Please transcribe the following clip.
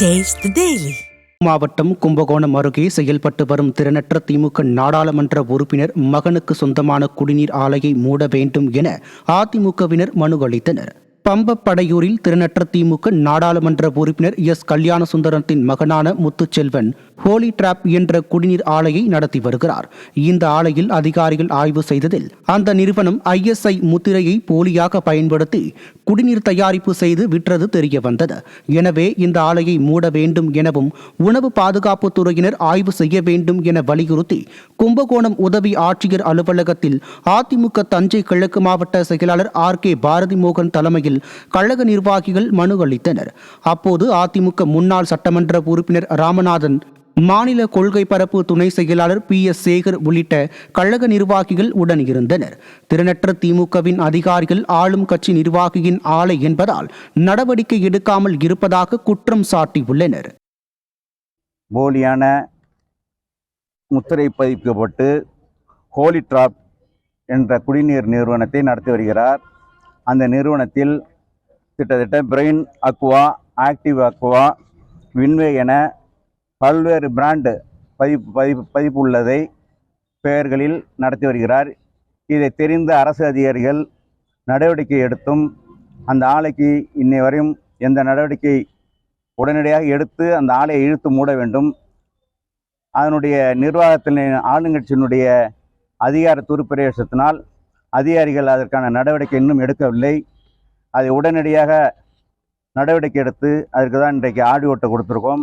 Taste the Daily. மாவட்டம் கும்பகோணம் அருகே செயல்பட்டு வரும் திறனற்ற திமுக நாடாளுமன்ற உறுப்பினர் மகனுக்கு சொந்தமான குடிநீர் ஆலையை மூட வேண்டும் என அதிமுகவினர் மனு அளித்தனர். பம்பப்படையூரில் திறனற்ற திமுக நாடாளுமன்ற உறுப்பினர் எஸ். கல்யாணசுந்தரத்தின் மகனான முத்துச்செல்வன் ஹோலி டிராப் என்ற குடிநீர் ஆலையை நடத்தி வருகிறார். இந்த ஆலையில் அதிகாரிகள் ஆய்வு செய்ததில் அந்த நிறுவனம் ISI முத்திரையை போலியாக பயன்படுத்தி குடிநீர் தயாரிப்பு செய்து விற்றது தெரிய வந்தது. எனவே இந்த ஆலையை மூட வேண்டும் எனவும் உணவு பாதுகாப்பு துறையினர் ஆய்வு செய்ய வேண்டும் என வலியுறுத்தி கும்பகோணம் உதவி ஆட்சியர் அலுவலகத்தில் அதிமுக தஞ்சை கிழக்கு மாவட்ட செயலாளர் RK பாரதி மோகன் தலைமையில் கழக நிர்வாகிகள் மனு அளித்தனர். அப்போது அதிமுக முன்னாள் சட்டமன்ற உறுப்பினர் ராமநாதன், மாநில கொள்கை பரப்பு துணை செயலாளர் PS சேகர் உள்ளிட்ட கழக நிர்வாகிகள் உடன் இருந்தனர். திறனற்ற திமுகவின் அதிகாரிகள் ஆளும் கட்சி நிர்வாகியின் ஆலை என்பதால் நடவடிக்கை எடுக்காமல் இருப்பதாக குற்றம் சாட்டியுள்ளனர். போலியான முத்திரை பதிக்கப்பட்டு ஹோலி டிராப் என்ற குடிநீர் நிறுவனத்தை நடத்தி வருகிறார். அந்த நிறுவனத்தில் கிட்டத்தட்ட பிரெயின் அக்வா, ஆக்டிவ் அக்வா, வின்வே என பல்வேறு பிராண்டு பதிப்பு உள்ளதை பெயர்களில் நடத்தி வருகிறார். இதை தெரிந்த அரசு அதிகாரிகள் நடவடிக்கை எடுத்தும் அந்த ஆலைக்கு இன்னை வரையும் எந்த நடவடிக்கை உடனடியாக எடுத்து அந்த ஆலையை இழுத்து மூட வேண்டும். அதனுடைய நிர்வாகத்தில் ஆளுங்கட்சியினுடைய அதிகார துருப்பிரவேசத்தினால் அதிகாரிகள் அதற்கான நடவடிக்கை இன்னும் எடுக்கவில்லை. அதை உடனடியாக நடவடிக்கை எடுத்து அதற்கு தான் இன்றைக்கு ஆடியோட்டை கொடுத்துருக்கோம்.